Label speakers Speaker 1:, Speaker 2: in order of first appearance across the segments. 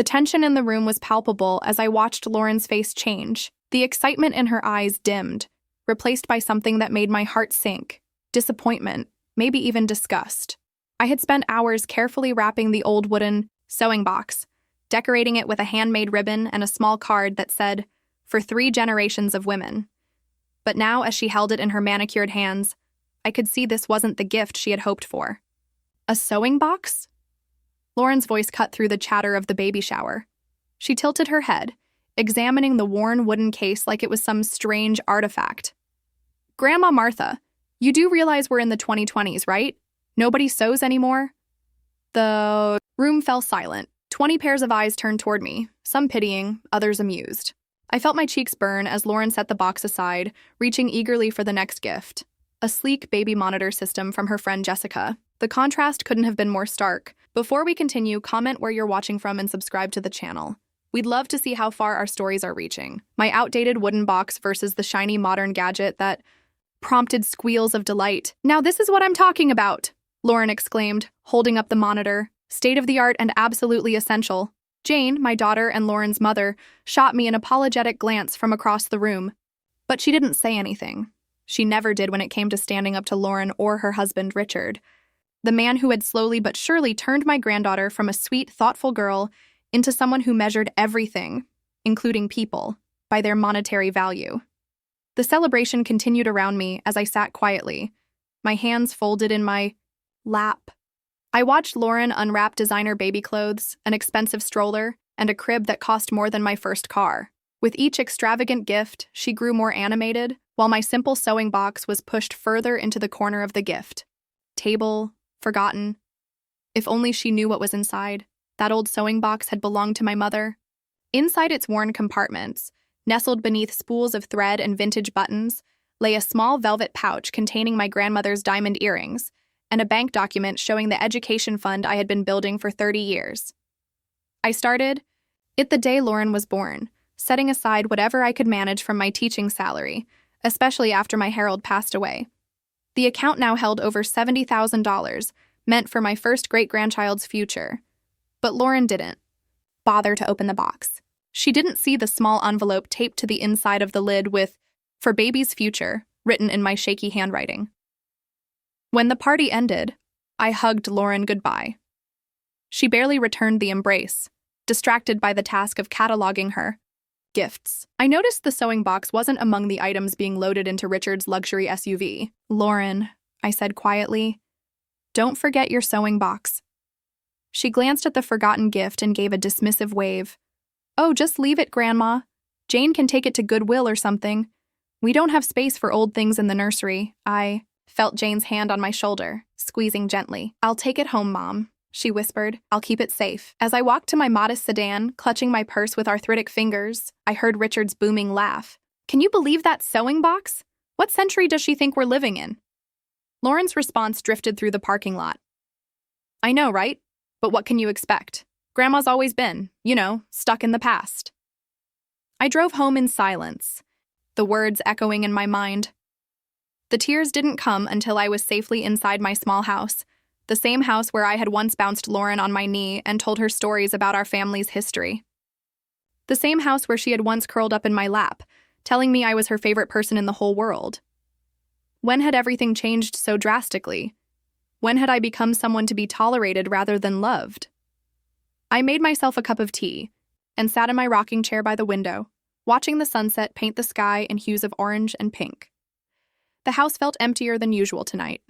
Speaker 1: The tension in the room was palpable as I watched Lauren's face change. The excitement in her eyes dimmed, replaced by something that made my heart sink. Disappointment, maybe even disgust. I had spent hours carefully wrapping the old wooden sewing box, decorating it with a handmade ribbon and a small card that said, "For 3 generations of women." But now, as she held it in her manicured hands, I could see this wasn't the gift she had hoped for. A sewing box? Lauren's voice cut through the chatter of the baby shower. She tilted her head, examining the worn wooden case like it was some strange artifact. "Grandma Martha, you do realize we're in the 2020s, right? Nobody sews anymore?" The room fell silent. 20 pairs of eyes turned toward me, some pitying, others amused. I felt my cheeks burn as Lauren set the box aside, reaching eagerly for the next gift. A sleek baby monitor system from her friend Jessica. The contrast couldn't have been more stark. Before we continue, comment where you're watching from and subscribe to the channel. We'd love to see how far our stories are reaching. My outdated wooden box versus the shiny modern gadget that prompted squeals of delight. "Now this is what I'm talking about," Lauren exclaimed, holding up the monitor. State-of-the-art and absolutely essential. Jane, my daughter and Lauren's mother, shot me an apologetic glance from across the room. But she didn't say anything. She never did when it came to standing up to Lauren or her husband, Richard. The man who had slowly but surely turned my granddaughter from a sweet, thoughtful girl into someone who measured everything, including people, by their monetary value. The celebration continued around me as I sat quietly, my hands folded in my lap. I watched Lauren unwrap designer baby clothes, an expensive stroller, and a crib that cost more than my first car. With each extravagant gift, she grew more animated, while my simple sewing box was pushed further into the corner of the gift table, forgotten. If only she knew what was inside. That old sewing box had belonged to my mother. Inside its worn compartments, nestled beneath spools of thread and vintage buttons, lay a small velvet pouch containing my grandmother's diamond earrings and a bank document showing the education fund I had been building for 30 years. I started it the day Lauren was born, setting aside whatever I could manage from my teaching salary, especially after my Harold passed away. The account now held over $70,000, meant for my first great-grandchild's future. But Lauren didn't bother to open the box. She didn't see the small envelope taped to the inside of the lid with, "For baby's future," written in my shaky handwriting. When the party ended, I hugged Lauren goodbye. She barely returned the embrace, distracted by the task of cataloging her gifts. I noticed the sewing box wasn't among the items being loaded into Richard's luxury SUV. "Lauren," I said quietly, "don't forget your sewing box." She glanced at the forgotten gift and gave a dismissive wave. "Oh, just leave it, Grandma. Jane can take it to Goodwill or something. We don't have space for old things in the nursery." I felt Jane's hand on my shoulder, squeezing gently. "I'll take it home, Mom," she whispered. "I'll keep it safe." As I walked to my modest sedan, clutching my purse with arthritic fingers, I heard Richard's booming laugh. "Can you believe that sewing box? What century does she think we're living in?" Lauren's response drifted through the parking lot. "I know, right? But what can you expect? Grandma's always been, stuck in the past." I drove home in silence, the words echoing in my mind. The tears didn't come until I was safely inside my small house, the same house where I had once bounced Lauren on my knee and told her stories about our family's history. The same house where she had once curled up in my lap, telling me I was her favorite person in the whole world. When had everything changed so drastically? When had I become someone to be tolerated rather than loved? I made myself a cup of tea and sat in my rocking chair by the window, watching the sunset paint the sky in hues of orange and pink. The house felt emptier than usual tonight.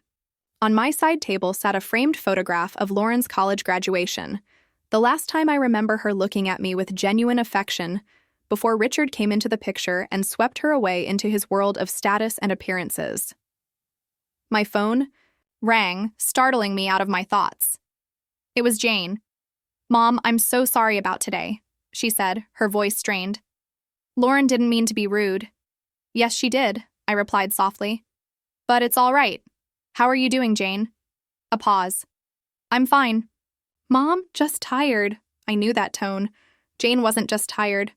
Speaker 1: On my side table sat a framed photograph of Lauren's college graduation, the last time I remember her looking at me with genuine affection before Richard came into the picture and swept her away into his world of status and appearances. My phone rang, startling me out of my thoughts. It was Jane. "Mom, I'm so sorry about today," she said, her voice strained. "Lauren didn't mean to be rude." "Yes, she did," I replied softly. "But it's all right. How are you doing, Jane?" A pause. "I'm fine." "Mom, just tired." I knew that tone. Jane wasn't just tired.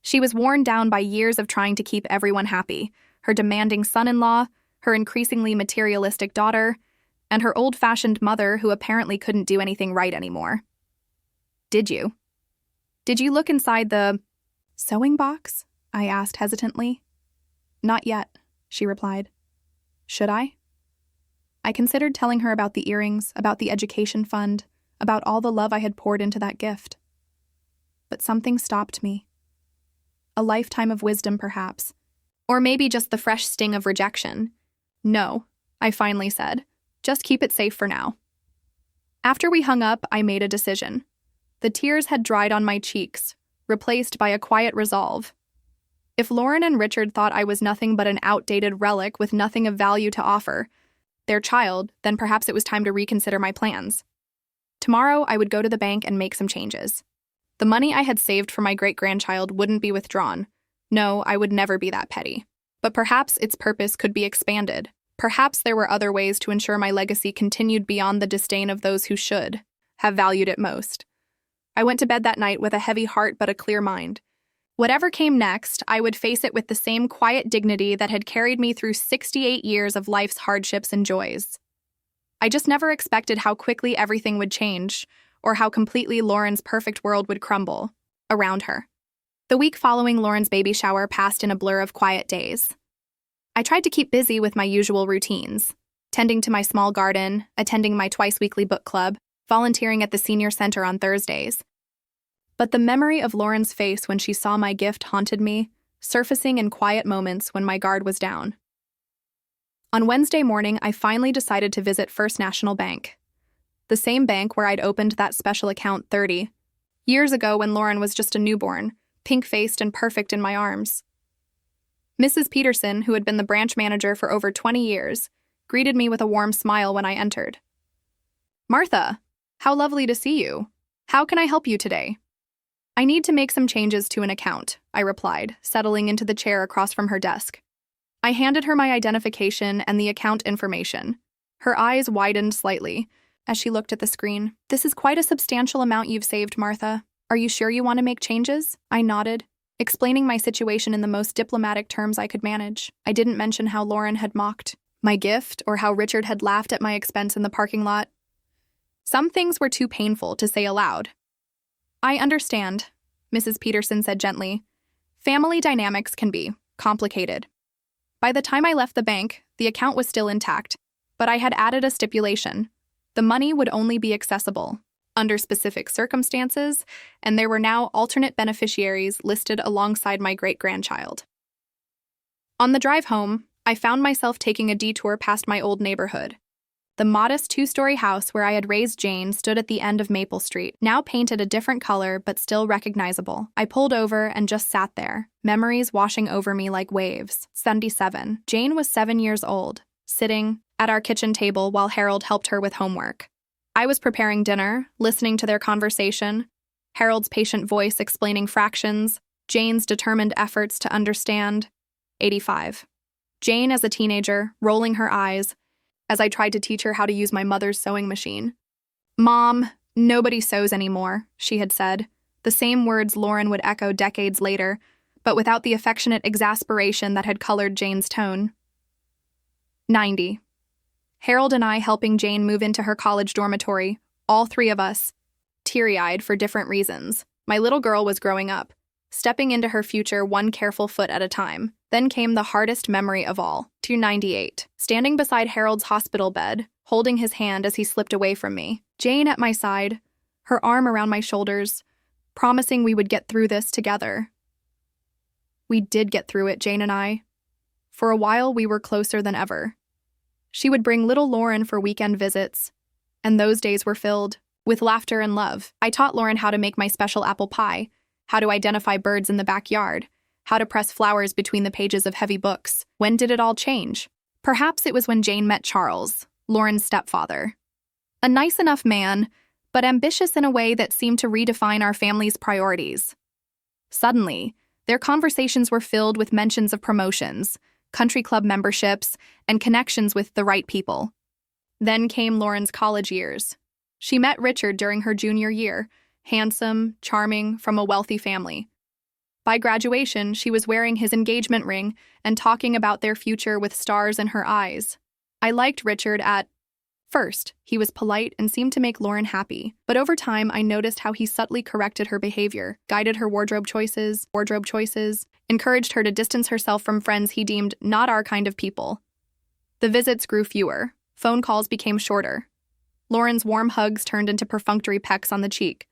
Speaker 1: She was worn down by years of trying to keep everyone happy. Her demanding son-in-law, her increasingly materialistic daughter, and her old-fashioned mother who apparently couldn't do anything right anymore. "Did you?" Did you look inside the sewing box? I asked hesitantly. Not yet, she replied. Should I? I considered telling her about the earrings, about the education fund, about all the love I had poured into that gift. But something stopped me. A lifetime of wisdom, perhaps. Or maybe just the fresh sting of rejection. No, I finally said. Just keep it safe for now. After we hung up, I made a decision. The tears had dried on my cheeks, replaced by a quiet resolve. If Lauren and Richard thought I was nothing but an outdated relic with nothing of value to offer, their child, then perhaps it was time to reconsider my plans. Tomorrow, I would go to the bank and make some changes. The money I had saved for my great-grandchild wouldn't be withdrawn. No, I would never be that petty. But perhaps its purpose could be expanded. Perhaps there were other ways to ensure my legacy continued beyond the disdain of those who should have valued it most. I went to bed that night with a heavy heart but a clear mind. Whatever came next, I would face it with the same quiet dignity that had carried me through 68 years of life's hardships and joys. I just never expected how quickly everything would change, or how completely Lauren's perfect world would crumble around her. The week following Lauren's baby shower passed in a blur of quiet days. I tried to keep busy with my usual routines, tending to my small garden, attending my twice-weekly book club, volunteering at the senior center on Thursdays. But the memory of Lauren's face when she saw my gift haunted me, surfacing in quiet moments when my guard was down. On Wednesday morning, I finally decided to visit First National Bank, the same bank where I'd opened that special account 30 years ago when Lauren was just a newborn, pink-faced and perfect in my arms. Mrs. Peterson, who had been the branch manager for over 20 years, greeted me with a warm smile when I entered. "Martha, how lovely to see you. How can I help you today?" "I need to make some changes to an account," I replied, settling into the chair across from her desk. I handed her my identification and the account information. Her eyes widened slightly as she looked at the screen. "This is quite a substantial amount you've saved, Martha. Are you sure you want to make changes?" I nodded, explaining my situation in the most diplomatic terms I could manage. I didn't mention how Lauren had mocked my gift or how Richard had laughed at my expense in the parking lot. Some things were too painful to say aloud. "I understand," Mrs. Peterson said gently. "Family dynamics can be complicated." By the time I left the bank, the account was still intact, but I had added a stipulation. The money would only be accessible under specific circumstances, and there were now alternate beneficiaries listed alongside my great-grandchild. On the drive home, I found myself taking a detour past my old neighborhood. The modest two-story house where I had raised Jane stood at the end of Maple Street, now painted a different color but still recognizable. I pulled over and just sat there, memories washing over me like waves. 77. Jane was 7 years old, sitting at our kitchen table while Harold helped her with homework. I was preparing dinner, listening to their conversation, Harold's patient voice explaining fractions, Jane's determined efforts to understand. 85. Jane as a teenager, rolling her eyes, as I tried to teach her how to use my mother's sewing machine. "Mom, nobody sews anymore," she had said, the same words Lauren would echo decades later, but without the affectionate exasperation that had colored Jane's tone. 90. Harold and I helping Jane move into her college dormitory, all three of us, teary-eyed for different reasons. My little girl was growing up, stepping into her future one careful foot at a time. Then came the hardest memory of all, 298. Standing beside Harold's hospital bed, holding his hand as he slipped away from me. Jane at my side, her arm around my shoulders, promising we would get through this together. We did get through it, Jane and I. For a while, we were closer than ever. She would bring little Lauren for weekend visits, and those days were filled with laughter and love. I taught Lauren how to make my special apple pie, how to identify birds in the backyard, how to press flowers between the pages of heavy books. When did it all change? Perhaps it was when Jane met Charles, Lauren's stepfather. A nice enough man, but ambitious in a way that seemed to redefine our family's priorities. Suddenly, their conversations were filled with mentions of promotions, country club memberships, and connections with the right people. Then came Lauren's college years. She met Richard during her junior year, handsome, charming, from a wealthy family. By graduation, she was wearing his engagement ring and talking about their future with stars in her eyes. I liked Richard at First, he was polite and seemed to make Lauren happy, but over time I noticed how he subtly corrected her behavior, guided her wardrobe choices, encouraged her to distance herself from friends he deemed not our kind of people. The visits grew fewer, phone calls became shorter. Lauren's warm hugs turned into perfunctory pecks on the cheek.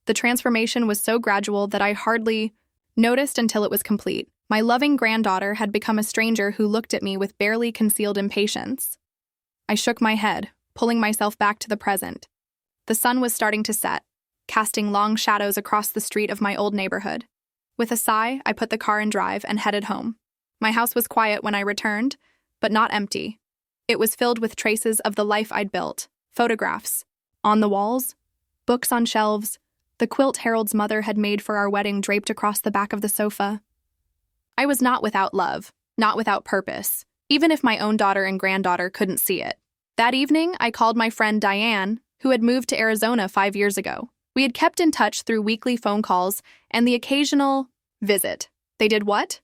Speaker 1: The transformation was so gradual that I hardly noticed until it was complete. My loving granddaughter had become a stranger who looked at me with barely concealed impatience. I shook my head, pulling myself back to the present. The sun was starting to set, casting long shadows across the street of my old neighborhood. With a sigh, I put the car in drive and headed home. My house was quiet when I returned, but not empty. It was filled with traces of the life I'd built. Photographs on the walls, books on shelves, the quilt Harold's mother had made for our wedding draped across the back of the sofa. I was not without love, not without purpose, even if my own daughter and granddaughter couldn't see it. That evening, I called my friend Diane, who had moved to Arizona 5 years ago. We had kept in touch through weekly phone calls and the occasional visit. They did what?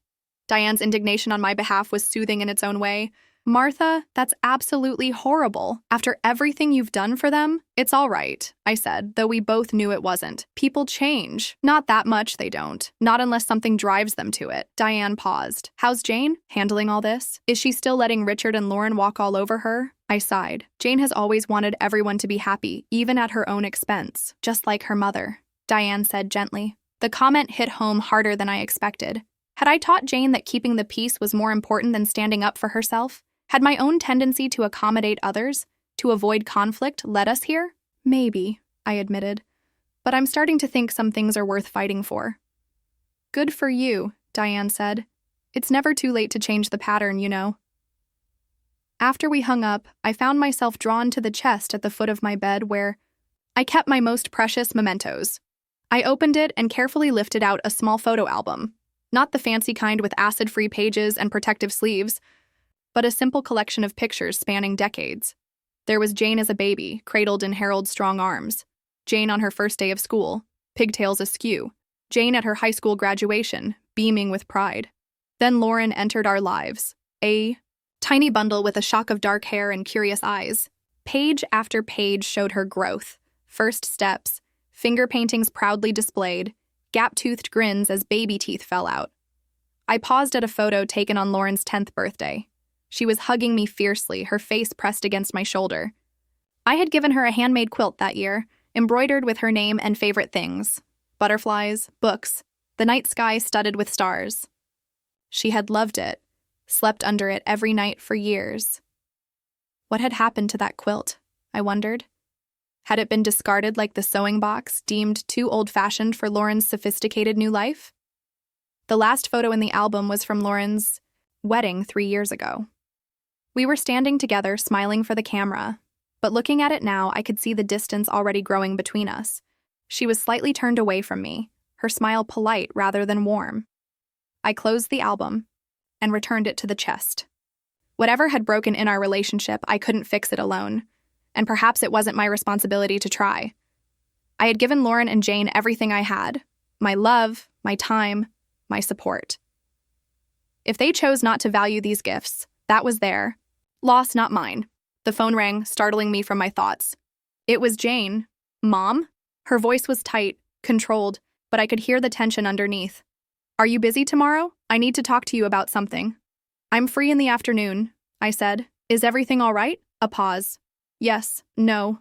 Speaker 1: Diane's indignation on my behalf was soothing in its own way. Martha, that's absolutely horrible. After everything you've done for them, it's all right, I said, though we both knew it wasn't. People change. Not that much, they don't. Not unless something drives them to it. Diane paused. How's Jane? Handling all this? Is she still letting Richard and Lauren walk all over her? I sighed. Jane has always wanted everyone to be happy, even at her own expense, just like her mother, Diane said gently. The comment hit home harder than I expected. Had I taught Jane that keeping the peace was more important than standing up for herself? Had my own tendency to accommodate others, to avoid conflict, led us here? Maybe, I admitted. But I'm starting to think some things are worth fighting for. Good for you, Diane said. It's never too late to change the pattern, you know. After we hung up, I found myself drawn to the chest at the foot of my bed where I kept my most precious mementos. I opened it and carefully lifted out a small photo album. Not the fancy kind with acid-free pages and protective sleeves, but a simple collection of pictures spanning decades. There was Jane as a baby, cradled in Harold's strong arms. Jane on her first day of school, pigtails askew. Jane at her high school graduation, beaming with pride. Then Lauren entered our lives, a tiny bundle with a shock of dark hair and curious eyes. Page after page showed her growth, first steps, finger paintings proudly displayed, gap-toothed grins as baby teeth fell out. I paused at a photo taken on Lauren's 10th birthday. She was hugging me fiercely, her face pressed against my shoulder. I had given her a handmade quilt that year, embroidered with her name and favorite things. Butterflies, books, the night sky studded with stars. She had loved it, slept under it every night for years. What had happened to that quilt? I wondered. Had it been discarded like the sewing box, deemed too old-fashioned for Lauren's sophisticated new life? The last photo in the album was from Lauren's wedding 3 years ago. We were standing together, smiling for the camera, but looking at it now, I could see the distance already growing between us. She was slightly turned away from me, her smile polite rather than warm. I closed the album and returned it to the chest. Whatever had broken in our relationship, I couldn't fix it alone, and perhaps it wasn't my responsibility to try. I had given Lauren and Jane everything I had, my love, my time, my support. If they chose not to value these gifts, that was their loss, not mine. The phone rang, startling me from my thoughts. It was Jane. Mom? Her voice was tight, controlled, but I could hear the tension underneath. Are you busy tomorrow? I need to talk to you about something. I'm free in the afternoon, I said. Is everything all right? A pause. Yes, no.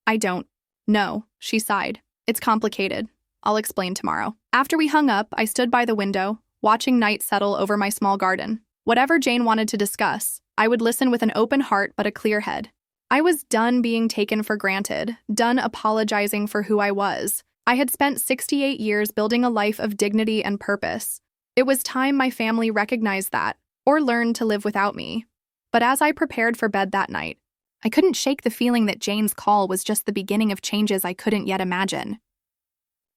Speaker 1: I don't. No, she sighed. It's complicated. I'll explain tomorrow. After we hung up, I stood by the window, watching night settle over my small garden. Whatever Jane wanted to discuss, I would listen with an open heart but a clear head. I was done being taken for granted, done apologizing for who I was. I had spent 68 years building a life of dignity and purpose. It was time my family recognized that, or learned to live without me. But as I prepared for bed that night, I couldn't shake the feeling that Jane's call was just the beginning of changes I couldn't yet imagine.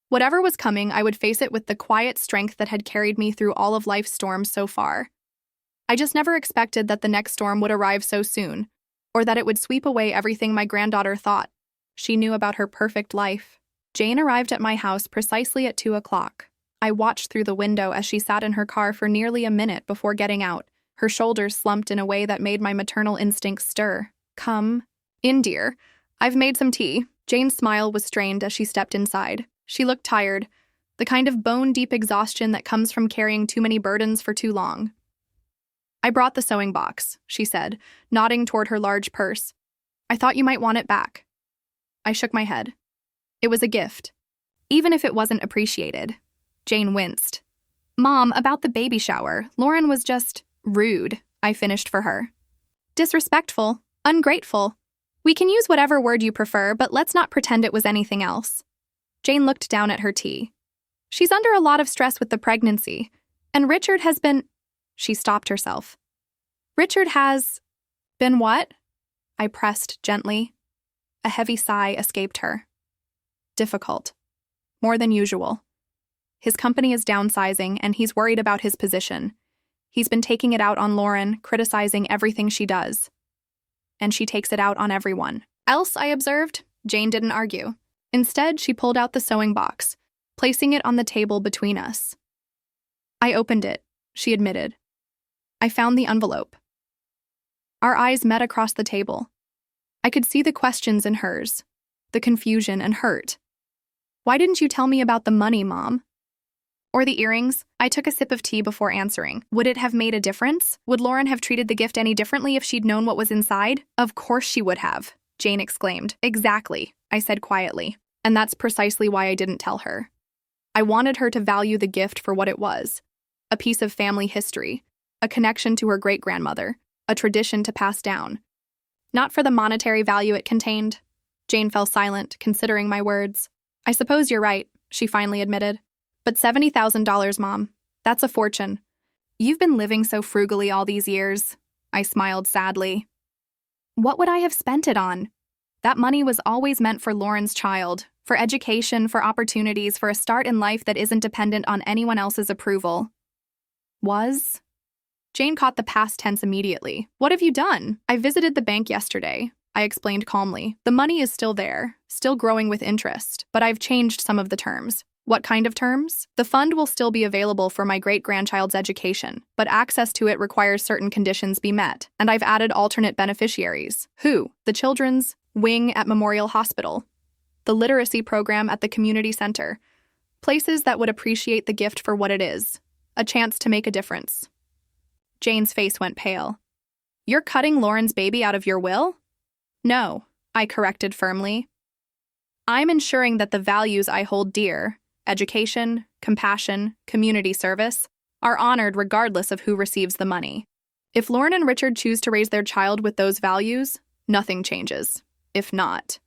Speaker 1: Whatever was coming, I would face it with the quiet strength that had carried me through all of life's storms so far. I just never expected that the next storm would arrive so soon, or that it would sweep away everything my granddaughter thought she knew about her perfect life. Jane arrived at my house precisely at 2 o'clock. I watched through the window as she sat in her car for nearly a minute before getting out, her shoulders slumped in a way that made my maternal instincts stir. Come In, dear. I've made some tea. Jane's smile was strained as she stepped inside. She looked tired, the kind of bone-deep exhaustion that comes from carrying too many burdens for too long. I brought the sewing box, she said, nodding toward her large purse. I thought you might want it back. I shook my head. It was a gift. Even if it wasn't appreciated. Jane winced. Mom, about the baby shower, Lauren was just rude, I finished for her. Disrespectful, ungrateful. We can use whatever word you prefer, but let's not pretend it was anything else. Jane looked down at her tea. She's under a lot of stress with the pregnancy, and Richard has been… She stopped herself. Richard has… Been what? I pressed gently. A heavy sigh escaped her. Difficult. More than usual. His company is downsizing, and he's worried about his position. He's been taking it out on Lauren, criticizing everything she does. And she takes it out on everyone. Else, I observed, Jane didn't argue. Instead, she pulled out the sewing box, placing it on the table between us. I opened it, she admitted. I found the envelope. Our eyes met across the table. I could see the questions in hers, the confusion and hurt. Why didn't you tell me about the money, Mom? Or the earrings? I took a sip of tea before answering. Would it have made a difference? Would Lauren have treated the gift any differently if she'd known what was inside? Of course she would have, Jane exclaimed. Exactly, I said quietly. And that's precisely why I didn't tell her. I wanted her to value the gift for what it was. A piece of family history, a connection to her great-grandmother, a tradition to pass down. Not for the monetary value it contained. Jane fell silent, considering my words. I suppose you're right, she finally admitted. But $70,000, Mom. That's a fortune. You've been living so frugally all these years. I smiled sadly. What would I have spent it on? That money was always meant for Lauren's child, for education, for opportunities, for a start in life that isn't dependent on anyone else's approval. Was? Jane caught the past tense immediately. What have you done? I visited the bank yesterday, I explained calmly. The money is still there, still growing with interest, but I've changed some of the terms. What kind of terms? The fund will still be available for my great-grandchild's education, but access to it requires certain conditions be met, and I've added alternate beneficiaries. Who? The children's wing at Memorial Hospital, the literacy program at the community center, places that would appreciate the gift for what it is, a chance to make a difference. Jane's face went pale. You're cutting Lauren's baby out of your will? No, I corrected firmly. I'm ensuring that the values I hold dear, education, compassion, community service, are honored regardless of who receives the money. If Lauren and Richard choose to raise their child with those values, nothing changes. If not,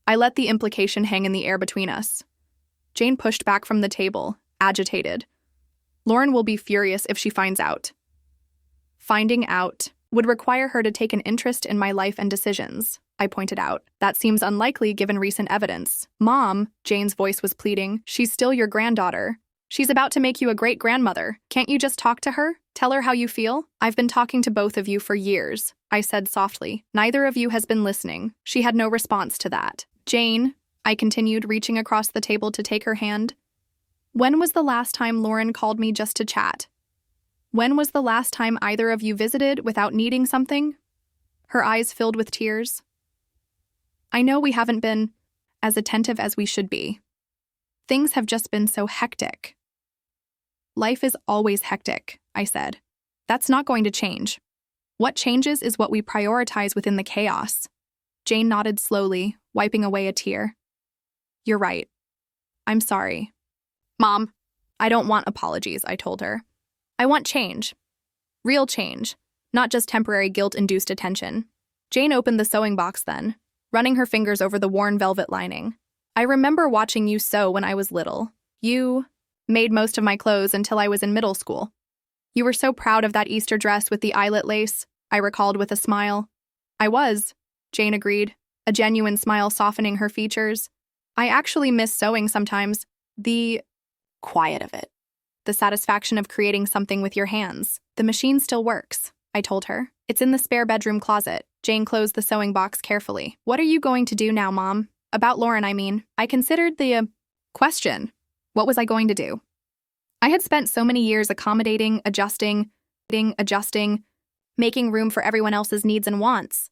Speaker 1: I let the implication hang in the air between us. Jane pushed back from the table, agitated. Lauren will be furious if she finds out. Finding out would require her to take an interest in my life and decisions, I pointed out. That seems unlikely given recent evidence. Mom, Jane's voice was pleading, she's still your granddaughter. She's about to make you a great-grandmother. Can't you just talk to her? Tell her how you feel? I've been talking to both of you for years, I said softly. Neither of you has been listening. She had no response to that. Jane, I continued, reaching across the table to take her hand. When was the last time Lauren called me just to chat? When was the last time either of you visited without needing something? Her eyes filled with tears. I know we haven't been as attentive as we should be. Things have just been so hectic. Life is always hectic, I said. That's not going to change. What changes is what we prioritize within the chaos. Jane nodded slowly, wiping away a tear. You're right. I'm sorry. Mom, I don't want apologies, I told her. I want change. Real change, not just temporary guilt-induced attention. Jane opened the sewing box then, running her fingers over the worn velvet lining. I remember watching you sew when I was little. You made most of my clothes until I was in middle school. You were so proud of that Easter dress with the eyelet lace, I recalled with a smile. I was, Jane agreed, a genuine smile softening her features. I actually miss sewing sometimes. The quiet of it. The satisfaction of creating something with your hands. The machine still works, I told her. It's in the spare bedroom closet. Jane closed the sewing box carefully. What are you going to do now, Mom? About Lauren, I mean. I considered the question. What was I going to do? I had spent so many years accommodating, adjusting, making room for everyone else's needs and wants.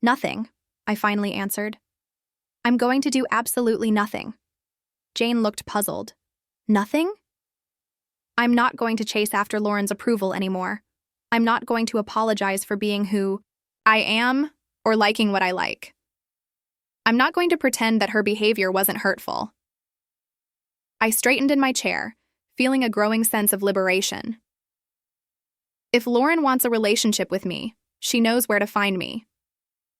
Speaker 1: Nothing. I finally answered. I'm going to do absolutely nothing. Jane looked puzzled. Nothing? I'm not going to chase after Lauren's approval anymore. I'm not going to apologize for being who I am or liking what I like. I'm not going to pretend that her behavior wasn't hurtful. I straightened in my chair, feeling a growing sense of liberation. If Lauren wants a relationship with me, she knows where to find me.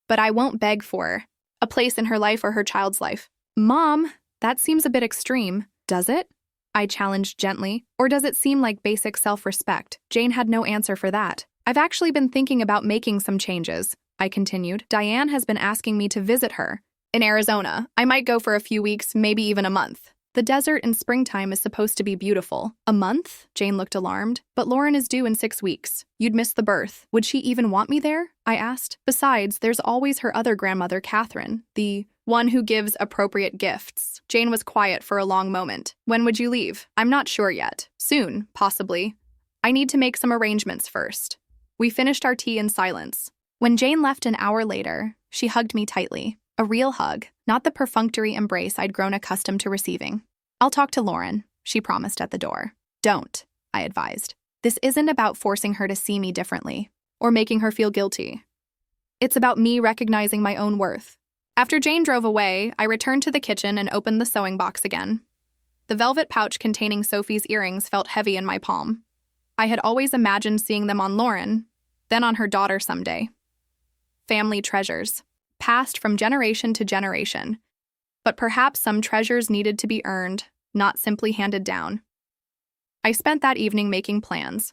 Speaker 1: But I won't beg for a place in her life or her child's life. Mom, that seems a bit extreme, does it? I challenged gently. Or does it seem like basic self-respect? Jane had no answer for that. I've actually been thinking about making some changes, I continued. Diane has been asking me to visit her. In Arizona, I might go for a few weeks, maybe even a month. The desert in springtime is supposed to be beautiful. A month? Jane looked alarmed. But Lauren is due in 6 weeks. You'd miss the birth. Would she even want me there? I asked. Besides, there's always her other grandmother, Catherine, the one who gives appropriate gifts. Jane was quiet for a long moment. When would you leave? I'm not sure yet. Soon, possibly. I need to make some arrangements first. We finished our tea in silence. When Jane left an hour later, she hugged me tightly. A real hug, not the perfunctory embrace I'd grown accustomed to receiving. I'll talk to Lauren, she promised at the door. Don't, I advised. This isn't about forcing her to see me differently or making her feel guilty. It's about me recognizing my own worth. After Jane drove away, I returned to the kitchen and opened the sewing box again. The velvet pouch containing Sophie's earrings felt heavy in my palm. I had always imagined seeing them on Lauren, then on her daughter someday. Family treasures. Passed from generation to generation. But perhaps some treasures needed to be earned, not simply handed down. I spent that evening making plans.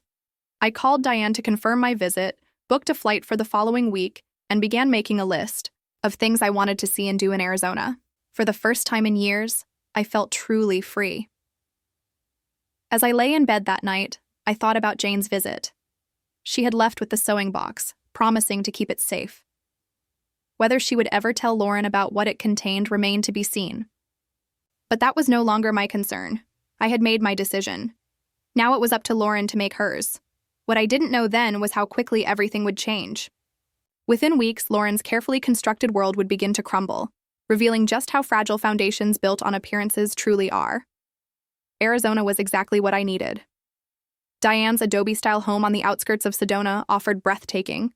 Speaker 1: I called Diane to confirm my visit, booked a flight for the following week, and began making a list of things I wanted to see and do in Arizona. For the first time in years, I felt truly free. As I lay in bed that night, I thought about Jane's visit. She had left with the sewing box, promising to keep it safe. Whether she would ever tell Lauren about what it contained remained to be seen. But that was no longer my concern. I had made my decision. Now it was up to Lauren to make hers. What I didn't know then was how quickly everything would change. Within weeks, Lauren's carefully constructed world would begin to crumble, revealing just how fragile foundations built on appearances truly are. Arizona was exactly what I needed. Diane's adobe-style home on the outskirts of Sedona offered breathtaking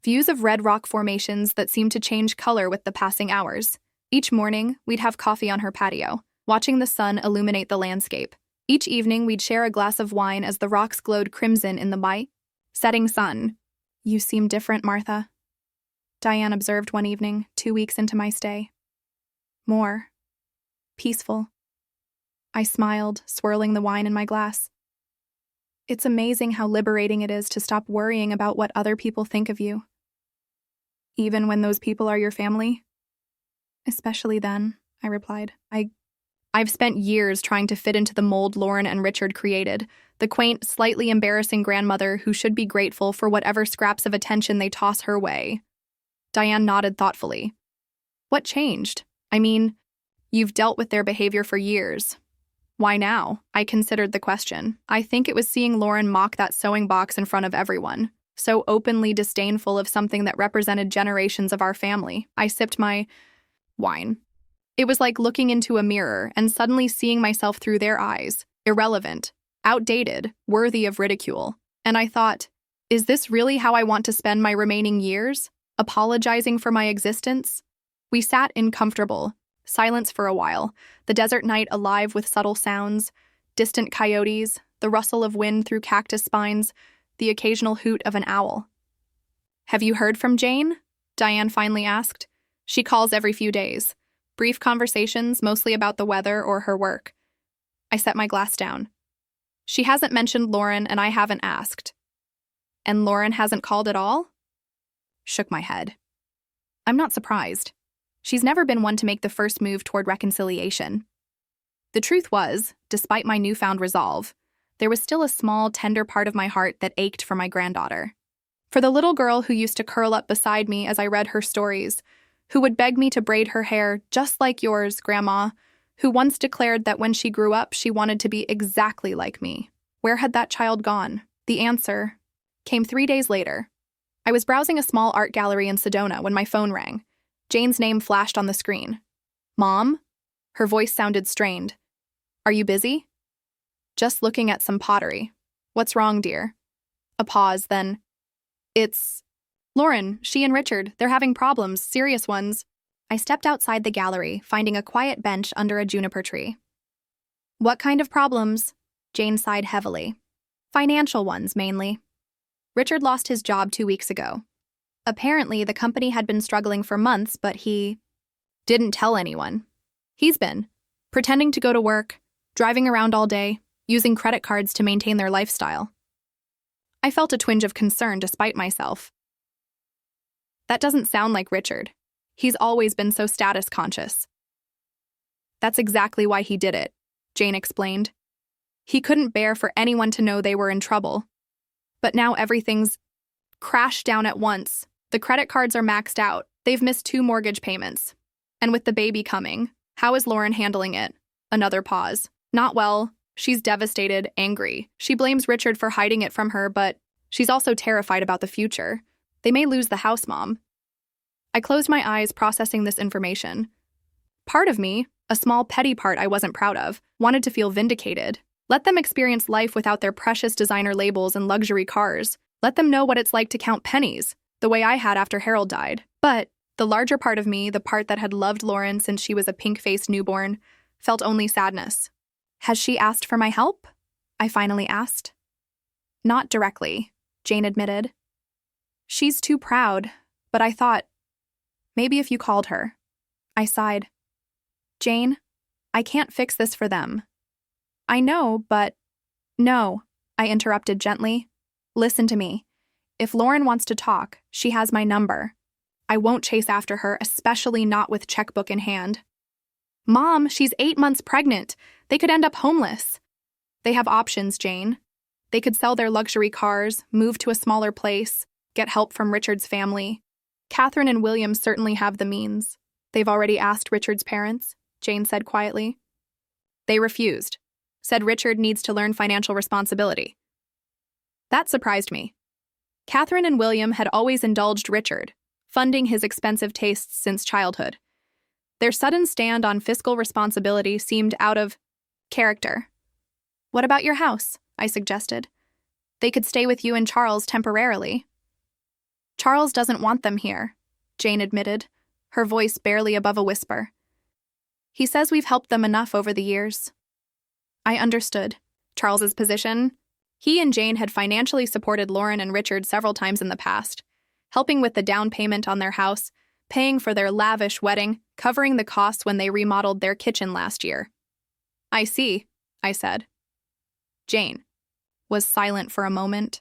Speaker 1: views of red rock formations that seemed to change color with the passing hours. Each morning, we'd have coffee on her patio, watching the sun illuminate the landscape. Each evening, we'd share a glass of wine as the rocks glowed crimson in the setting sun. You seem different, Martha, Diane observed one evening, 2 weeks into my stay. More. Peaceful. I smiled, swirling the wine in my glass. It's amazing how liberating it is to stop worrying about what other people think of you. Even when those people are your family? Especially then, I replied. I've spent years trying to fit into the mold Lauren and Richard created, the quaint, slightly embarrassing grandmother who should be grateful for whatever scraps of attention they toss her way. Diane nodded thoughtfully. What changed? I mean, you've dealt with their behavior for years. Why now? I considered the question. I think it was seeing Lauren mock that sewing box in front of everyone, so openly disdainful of something that represented generations of our family. I sipped my wine. It was like looking into a mirror and suddenly seeing myself through their eyes, irrelevant, outdated, worthy of ridicule. And I thought, is this really how I want to spend my remaining years? Apologizing for my existence? We sat in comfortable silence for a while, the desert night alive with subtle sounds, distant coyotes, the rustle of wind through cactus spines, the occasional hoot of an owl. Have you heard from Jane? Diane finally asked. She calls every few days. Brief conversations, mostly about the weather or her work. I set my glass down. She hasn't mentioned Lauren and I haven't asked. And Lauren hasn't called at all? Shook my head. I'm not surprised. She's never been one to make the first move toward reconciliation. The truth was, despite my newfound resolve, there was still a small, tender part of my heart that ached for my granddaughter. For the little girl who used to curl up beside me as I read her stories, who would beg me to braid her hair just like yours, Grandma, who once declared that when she grew up she wanted to be exactly like me. Where had that child gone? The answer came 3 days later. I was browsing a small art gallery in Sedona when my phone rang. Jane's name flashed on the screen. Mom? Her voice sounded strained. Are you busy? Just looking at some pottery. What's wrong, dear? A pause, then. It's Lauren, she and Richard, they're having problems, serious ones. I stepped outside the gallery, finding a quiet bench under a juniper tree. What kind of problems? Jane sighed heavily. Financial ones, mainly. Richard lost his job 2 weeks ago. Apparently, the company had been struggling for months, but he didn't tell anyone. He's been pretending to go to work, driving around all day, using credit cards to maintain their lifestyle. I felt a twinge of concern despite myself. That doesn't sound like Richard. He's always been so status conscious. That's exactly why he did it, Jane explained. He couldn't bear for anyone to know they were in trouble. But now everything's crashed down at once. The credit cards are maxed out. They've missed 2 mortgage payments. And with the baby coming, how is Lauren handling it? Another pause. Not well. She's devastated, angry. She blames Richard for hiding it from her, but she's also terrified about the future. They may lose the house, Mom. I closed my eyes, processing this information. Part of me, a small petty part I wasn't proud of, wanted to feel vindicated. Let them experience life without their precious designer labels and luxury cars. Let them know what it's like to count pennies, the way I had after Harold died. But the larger part of me, the part that had loved Lauren since she was a pink-faced newborn, felt only sadness. Has she asked for my help? I finally asked. Not directly, Jane admitted. She's too proud, but I thought, maybe if you called her. I sighed. Jane, I can't fix this for them. I know, but… No, I interrupted gently. Listen to me. If Lauren wants to talk, she has my number. I won't chase after her, especially not with checkbook in hand. Mom, she's 8 months pregnant. They could end up homeless. They have options, Jane. They could sell their luxury cars, move to a smaller place, get help from Richard's family. Catherine and William certainly have the means. They've already asked Richard's parents, Jane said quietly. They refused. Said Richard needs to learn financial responsibility. That surprised me. Catherine and William had always indulged Richard, funding his expensive tastes since childhood. Their sudden stand on fiscal responsibility seemed out of character. What about your house? I suggested. They could stay with you and Charles temporarily. Charles doesn't want them here, Jane admitted, her voice barely above a whisper. He says we've helped them enough over the years. I understood Charles's position. He and Jane had financially supported Lauren and Richard several times in the past, helping with the down payment on their house, paying for their lavish wedding, covering the costs when they remodeled their kitchen last year. I see, I said. Jane was silent for a moment.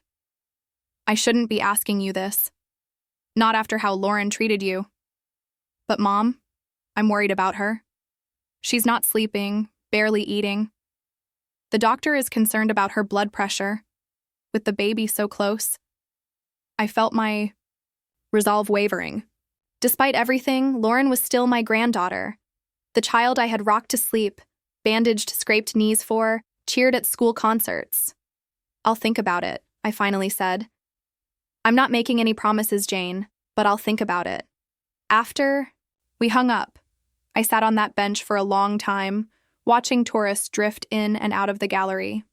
Speaker 1: I shouldn't be asking you this. Not after how Lauren treated you. But Mom, I'm worried about her. She's not sleeping, barely eating. The doctor is concerned about her blood pressure. With the baby so close, I felt my resolve wavering. Despite everything, Lauren was still my granddaughter. The child I had rocked to sleep, bandaged scraped knees for, cheered at school concerts. I'll think about it, I finally said. I'm not making any promises, Jane, but I'll think about it. After we hung up, I sat on that bench for a long time, watching tourists drift in and out of the gallery.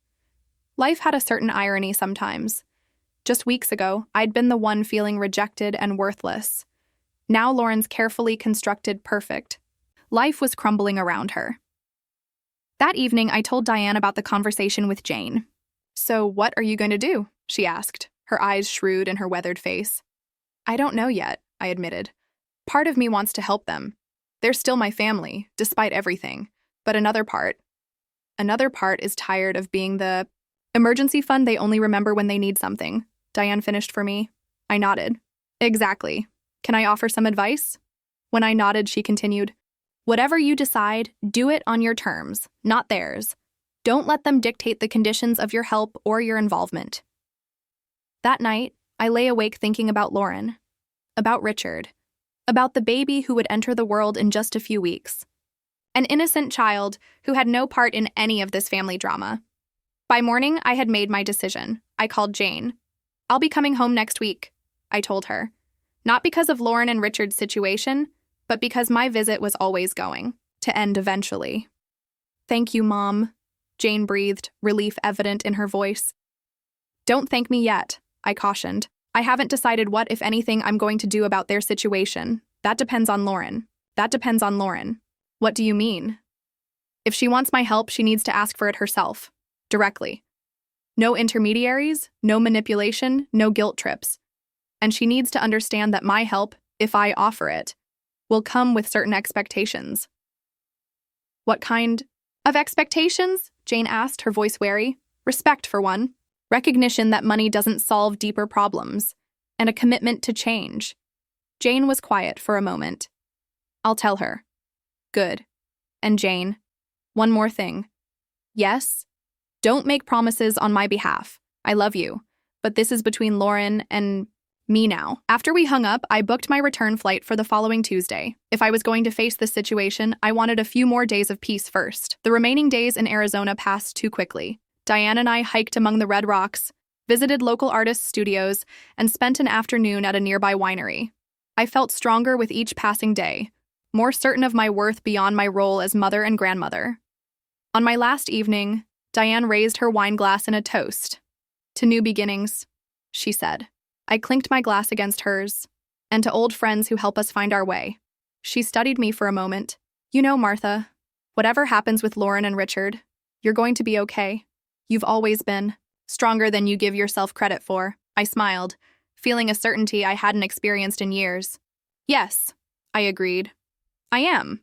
Speaker 1: Life had a certain irony sometimes. Just weeks ago, I'd been the one feeling rejected and worthless. Now Lauren's carefully constructed perfect. Life was crumbling around her. That evening, I told Diane about the conversation with Jane. So what are you going to do? She asked, her eyes shrewd in her weathered face. I don't know yet, I admitted. Part of me wants to help them. They're still my family, despite everything. But another part is tired of being the emergency fund they only remember when they need something. Diane finished for me. I nodded. Exactly. Can I offer some advice? When I nodded, she continued, whatever you decide, do it on your terms, not theirs. Don't let them dictate the conditions of your help or your involvement. That night, I lay awake thinking about Lauren, about Richard, about the baby who would enter the world in just a few weeks. An innocent child who had no part in any of this family drama. By morning, I had made my decision. I called Jane. I'll be coming home next week, I told her. Not because of Lauren and Richard's situation, but because my visit was always going to end eventually. Thank you, Mom, Jane breathed, relief evident in her voice. Don't thank me yet, I cautioned. I haven't decided what, if anything, I'm going to do about their situation. That depends on Lauren. What do you mean? If she wants my help, she needs to ask for it herself, directly. No intermediaries, no manipulation, no guilt trips. And she needs to understand that my help, if I offer it, will come with certain expectations. What kind of expectations? Jane asked, her voice wary. Respect, for one. Recognition that money doesn't solve deeper problems. And a commitment to change. Jane was quiet for a moment. I'll tell her. Good. And Jane, one more thing. Yes? Don't make promises on my behalf. I love you. But this is between Lauren and me now. After we hung up, I booked my return flight for the following Tuesday. If I was going to face this situation, I wanted a few more days of peace first. The remaining days in Arizona passed too quickly. Diane and I hiked among the red rocks, visited local artists' studios, and spent an afternoon at a nearby winery. I felt stronger with each passing day, more certain of my worth beyond my role as mother and grandmother. On my last evening, Diane raised her wine glass in a toast. To new beginnings, she said. I clinked my glass against hers, and to old friends who help us find our way. She studied me for a moment. You know, Martha, whatever happens with Lauren and Richard, you're going to be okay. You've always been stronger than you give yourself credit for. I smiled, feeling a certainty I hadn't experienced in years. Yes, I agreed. I am.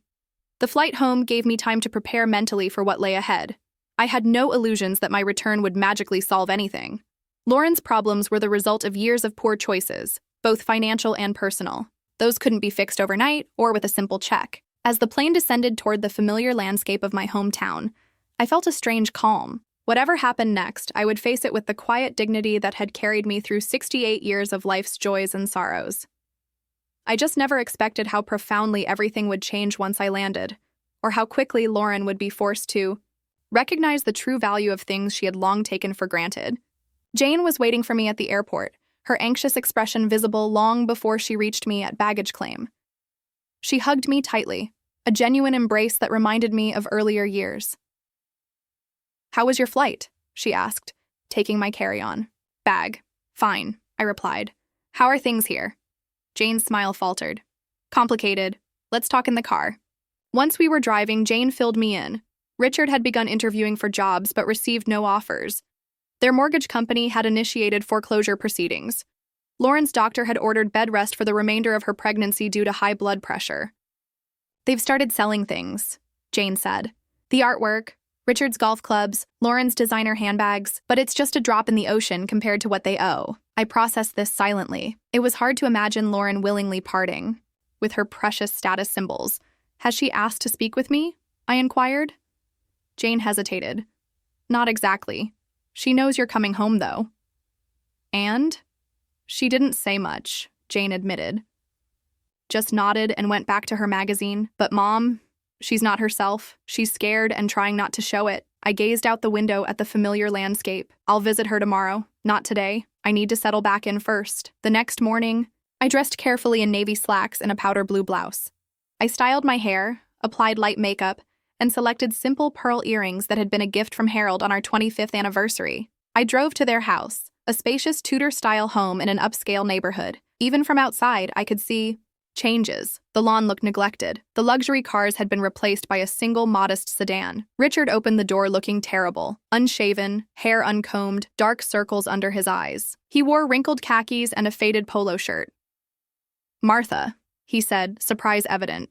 Speaker 1: The flight home gave me time to prepare mentally for what lay ahead. I had no illusions that my return would magically solve anything. Lauren's problems were the result of years of poor choices, both financial and personal. Those couldn't be fixed overnight or with a simple check. As the plane descended toward the familiar landscape of my hometown, I felt a strange calm. Whatever happened next, I would face it with the quiet dignity that had carried me through 68 years of life's joys and sorrows. I just never expected how profoundly everything would change once I landed, or how quickly Lauren would be forced to recognize the true value of things she had long taken for granted. Jane was waiting for me at the airport, her anxious expression visible long before she reached me at baggage claim. She hugged me tightly, a genuine embrace that reminded me of earlier years. How was your flight? She asked, taking my carry-on bag. Fine, I replied. How are things here? Jane's smile faltered. Complicated. Let's talk in the car. Once we were driving, Jane filled me in. Richard had begun interviewing for jobs but received no offers. Their mortgage company had initiated foreclosure proceedings. Lauren's doctor had ordered bed rest for the remainder of her pregnancy due to high blood pressure. They've started selling things, Jane said. The artwork, Richard's golf clubs, Lauren's designer handbags, but it's just a drop in the ocean compared to what they owe. I processed this silently. It was hard to imagine Lauren willingly parting with her precious status symbols. Has she asked to speak with me? I inquired. Jane hesitated. Not exactly. She knows you're coming home, though. And? She didn't say much, Jane admitted. Just nodded and went back to her magazine. But Mom, she's not herself. She's scared and trying not to show it. I gazed out the window at the familiar landscape. I'll visit her tomorrow. Not today. I need to settle back in first. The next morning, I dressed carefully in navy slacks and a powder blue blouse. I styled my hair, applied light makeup, and selected simple pearl earrings that had been a gift from Harold on our 25th anniversary. I drove to their house, a spacious Tudor-style home in an upscale neighborhood. Even from outside, I could see changes. The lawn looked neglected. The luxury cars had been replaced by a single modest sedan. Richard opened the door looking terrible, unshaven, hair uncombed, dark circles under his eyes. He wore wrinkled khakis and a faded polo shirt. Martha, he said, surprise evident.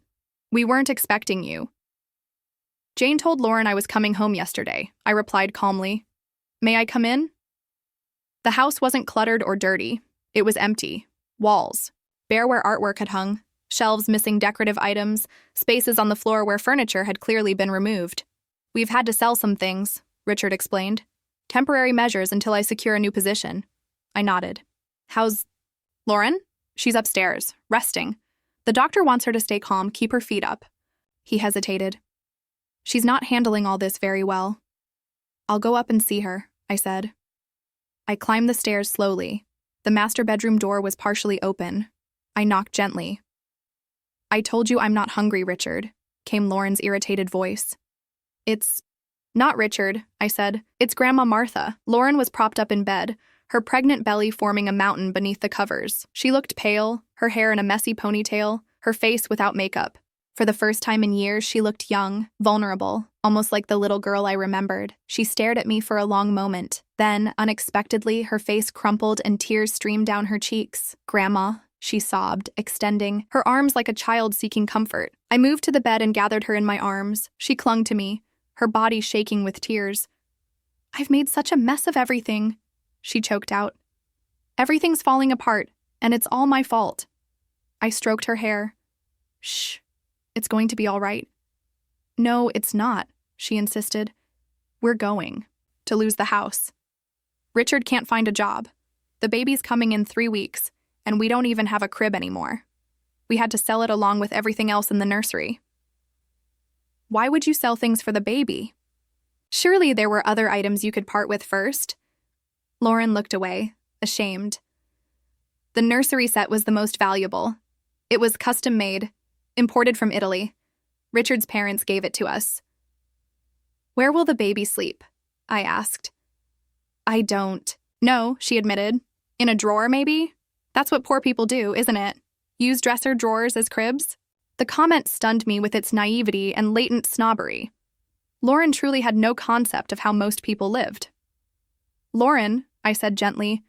Speaker 1: We weren't expecting you. Jane told Lauren I was coming home yesterday. I replied calmly. May I come in? The house wasn't cluttered or dirty. It was empty. Walls, bare where artwork had hung, shelves missing decorative items, spaces on the floor where furniture had clearly been removed. We've had to sell some things, Richard explained. Temporary measures until I secure a new position. I nodded. How's Lauren? She's upstairs, resting. The doctor wants her to stay calm, keep her feet up. He hesitated. She's not handling all this very well. I'll go up and see her, I said. I climbed the stairs slowly. The master bedroom door was partially open. I knocked gently. I told you I'm not hungry, Richard, came Lauren's irritated voice. It's not Richard, I said. It's Grandma Martha. Lauren was propped up in bed, her pregnant belly forming a mountain beneath the covers. She looked pale, her hair in a messy ponytail, her face without makeup. For the first time in years, she looked young, vulnerable, almost like the little girl I remembered. She stared at me for a long moment. Then, unexpectedly, her face crumpled and tears streamed down her cheeks. Grandma, she sobbed, extending her arms like a child seeking comfort. I moved to the bed and gathered her in my arms. She clung to me, her body shaking with tears. I've made such a mess of everything, she choked out. Everything's falling apart, and it's all my fault. I stroked her hair. Shh, it's going to be all right. No, it's not, she insisted. We're going to lose the house. Richard can't find a job. The baby's coming in 3 weeks, and we don't even have a crib anymore. We had to sell it along with everything else in the nursery. Why would you sell things for the baby? Surely there were other items you could part with first. Lauren looked away, ashamed. The nursery set was the most valuable. It was custom-made, imported from Italy. Richard's parents gave it to us. Where will the baby sleep? I asked. I don't know, she admitted. In a drawer, maybe? That's what poor people do, isn't it? Use dresser drawers as cribs? The comment stunned me with its naivety and latent snobbery. Lauren truly had no concept of how most people lived. Lauren, I said gently,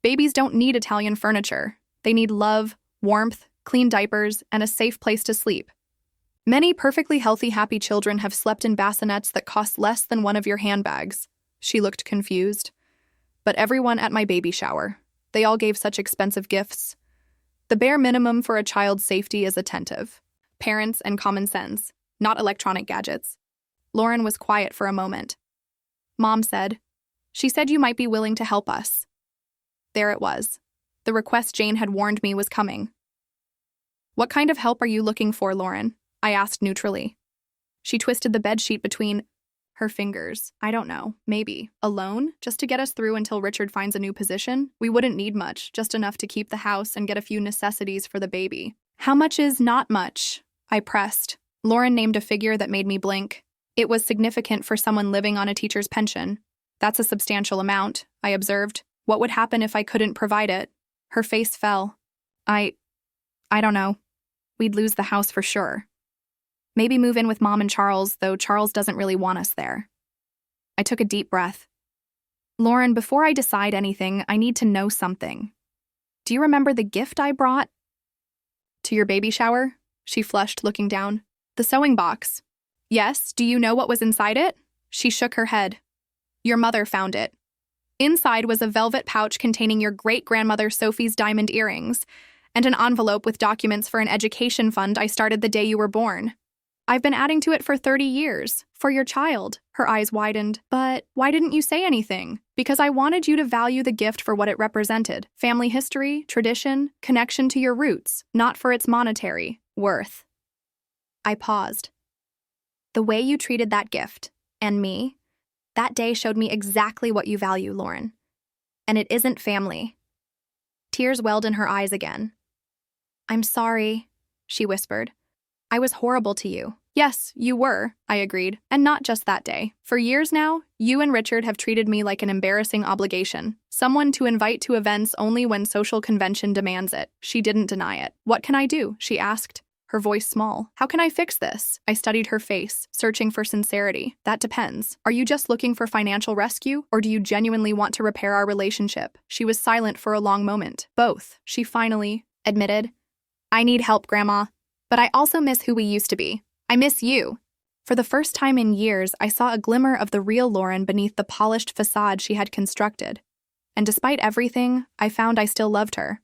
Speaker 1: babies don't need Italian furniture. They need love, warmth, clean diapers, and a safe place to sleep. Many perfectly healthy, happy children have slept in bassinets that cost less than one of your handbags. She looked confused. But everyone at my baby shower, they all gave such expensive gifts. The bare minimum for a child's safety is attentive. Parents and common sense, not electronic gadgets. Lauren was quiet for a moment. Mom said, she said you might be willing to help us. There it was. The request Jane had warned me was coming. What kind of help are you looking for, Lauren? I asked neutrally. She twisted the bedsheet between her fingers. I don't know, maybe. A loan? Just to get us through until Richard finds a new position? We wouldn't need much, just enough to keep the house and get a few necessities for the baby. How much is not much? I pressed. Lauren named a figure that made me blink. It was significant for someone living on a teacher's pension. That's a substantial amount, I observed. What would happen if I couldn't provide it? Her face fell. I don't know. We'd lose the house for sure. Maybe move in with Mom and Charles, though Charles doesn't really want us there. I took a deep breath. Lauren, before I decide anything, I need to know something. Do you remember the gift I brought to your baby shower? She flushed, looking down. The sewing box. Yes, do you know what was inside it? She shook her head. Your mother found it. Inside was a velvet pouch containing your great-grandmother Sophie's diamond earrings and an envelope with documents for an education fund I started the day you were born. I've been adding to it for 30 years, for your child. Her eyes widened. But why didn't you say anything? Because I wanted you to value the gift for what it represented. Family history, tradition, connection to your roots, not for its monetary worth. I paused. The way you treated that gift, and me, that day showed me exactly what you value, Lauren. And it isn't family. Tears welled in her eyes again. I'm sorry, she whispered. I was horrible to you. Yes, you were, I agreed, and not just that day. For years now, you and Richard have treated me like an embarrassing obligation, someone to invite to events only when social convention demands it. She didn't deny it. What can I do? She asked, her voice small. How can I fix this? I studied her face, searching for sincerity. That depends. Are you just looking for financial rescue, or do you genuinely want to repair our relationship? She was silent for a long moment. Both, she finally admitted. I need help, Grandma. But I also miss who we used to be. I miss you. For the first time in years, I saw a glimmer of the real Lauren beneath the polished facade she had constructed. And despite everything, I found I still loved her.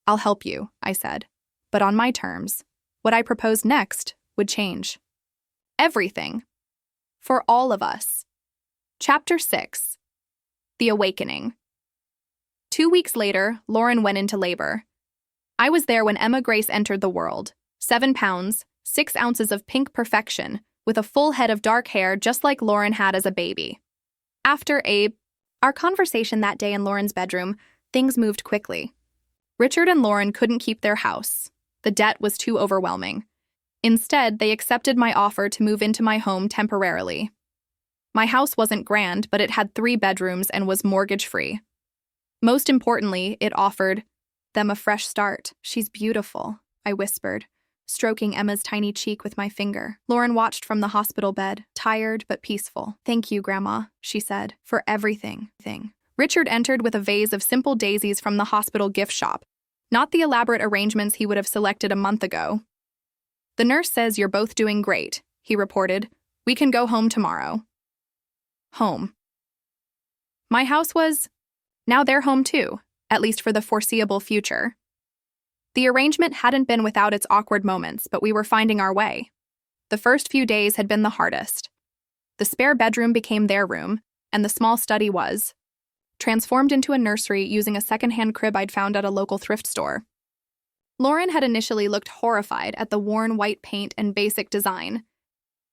Speaker 1: I'll help you, I said. But on my terms. What I proposed next would change. Everything. For all of us. Chapter 6. The Awakening. 2 weeks later, Lauren went into labor. I was there when Emma Grace entered the world. 7 pounds, 6 ounces of pink perfection, with a full head of dark hair just like Lauren had as a baby. After our conversation that day in Lauren's bedroom, things moved quickly. Richard and Lauren couldn't keep their house. The debt was too overwhelming. Instead, they accepted my offer to move into my home temporarily. My house wasn't grand, but it had 3 bedrooms and was mortgage-free. Most importantly, it offered them a fresh start. "She's beautiful," I whispered, stroking Emma's tiny cheek with my finger. Lauren watched from the hospital bed, tired but peaceful. "Thank you, Grandma," she said, "for everything." Richard entered with a vase of simple daisies from the hospital gift shop, not the elaborate arrangements he would have selected a month ago. "The nurse says you're both doing great," he reported. "We can go home tomorrow." Home. My house was now their home too, at least for the foreseeable future. The arrangement hadn't been without its awkward moments, but we were finding our way. The first few days had been the hardest. The spare bedroom became their room, and the small study was transformed into a nursery using a secondhand crib I'd found at a local thrift store. Lauren had initially looked horrified at the worn white paint and basic design.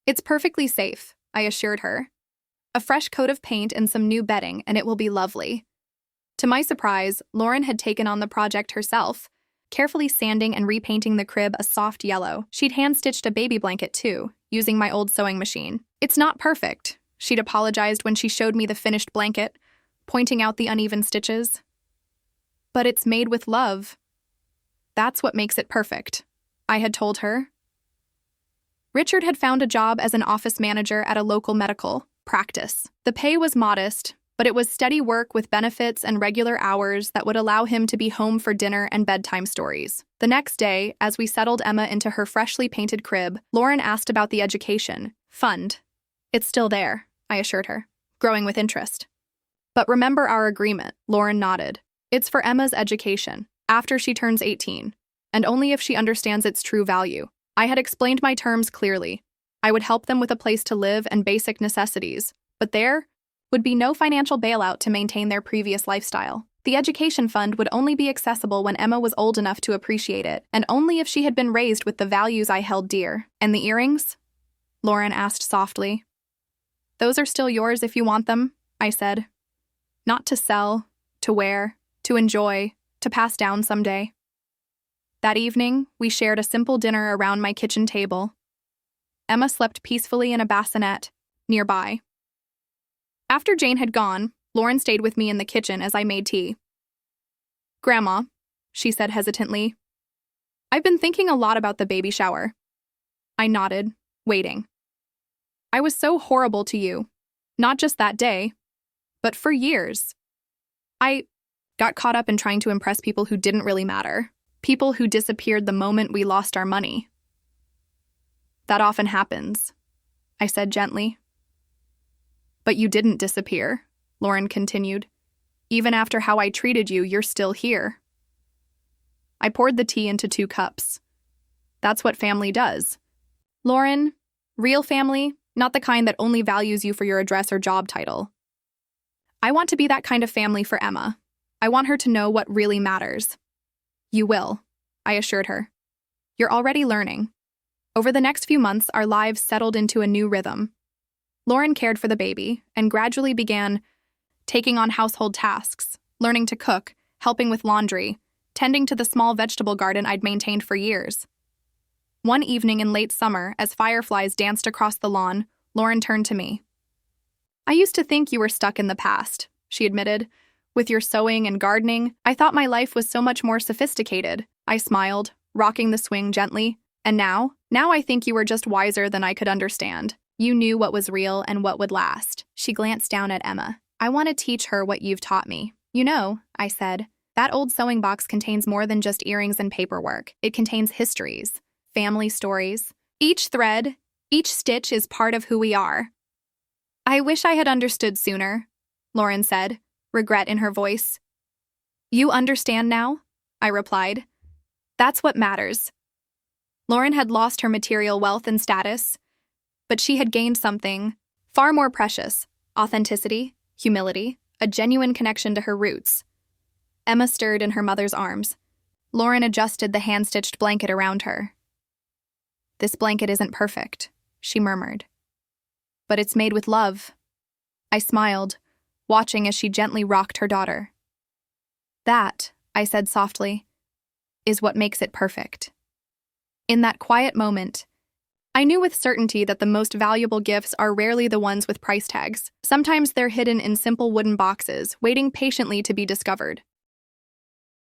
Speaker 1: "It's perfectly safe," I assured her. "A fresh coat of paint and some new bedding, and it will be lovely." To my surprise, Lauren had taken on the project herself, carefully sanding and repainting the crib a soft yellow. She'd hand-stitched a baby blanket too, using my old sewing machine. "It's not perfect," she'd apologized when she showed me the finished blanket, pointing out the uneven stitches. "But it's made with love. That's what makes it perfect," I had told her. Richard had found a job as an office manager at a local medical practice. The pay was modest, but it was steady work with benefits and regular hours that would allow him to be home for dinner and bedtime stories. The next day, as we settled Emma into her freshly painted crib, Lauren asked about the education fund. "It's still there," I assured her, growing with interest. "But remember our agreement," Lauren nodded. "It's for Emma's education, after she turns 18, and only if she understands its true value." I had explained my terms clearly. I would help them with a place to live and basic necessities, but there would be no financial bailout to maintain their previous lifestyle. The education fund would only be accessible when Emma was old enough to appreciate it, and only if she had been raised with the values I held dear. "And the earrings?" Lauren asked softly. "Those are still yours if you want them," I said. "Not to sell, to wear, to enjoy, to pass down someday." That evening, we shared a simple dinner around my kitchen table. Emma slept peacefully in a bassinet nearby. After Jane had gone, Lauren stayed with me in the kitchen as I made tea. "Grandma," she said hesitantly, "I've been thinking a lot about the baby shower." I nodded, waiting. "I was so horrible to you, not just that day, but for years. I got caught up in trying to impress people who didn't really matter, people who disappeared the moment we lost our money." "That often happens," I said gently. "But you didn't disappear," Lauren continued. "Even after how I treated you, you're still here." I poured the tea into 2 cups. "That's what family does. Lauren, real family, not the kind that only values you for your address or job title. I want to be that kind of family for Emma. I want her to know what really matters." "You will," I assured her. "You're already learning." Over the next few months, our lives settled into a new rhythm. Lauren cared for the baby and gradually began taking on household tasks, learning to cook, helping with laundry, tending to the small vegetable garden I'd maintained for years. One evening in late summer, as fireflies danced across the lawn, Lauren turned to me. "I used to think you were stuck in the past," she admitted. "With your sewing and gardening, I thought my life was so much more sophisticated." I smiled, rocking the swing gently. "And now I think you were just wiser than I could understand. You knew what was real and what would last." She glanced down at Emma. "I want to teach her what you've taught me." "You know," I said, "that old sewing box contains more than just earrings and paperwork. It contains histories, family stories. Each thread, each stitch is part of who we are." "I wish I had understood sooner," Lauren said, regret in her voice. "You understand now?" I replied. "That's what matters." Lauren had lost her material wealth and status, but she had gained something far more precious: authenticity, humility, a genuine connection to her roots. Emma stirred in her mother's arms. Lauren adjusted the hand-stitched blanket around her. "This blanket isn't perfect," she murmured. "But it's made with love." I smiled, watching as she gently rocked her daughter. "That," I said softly, "is what makes it perfect." In that quiet moment, I knew with certainty that the most valuable gifts are rarely the ones with price tags. Sometimes they're hidden in simple wooden boxes, waiting patiently to be discovered.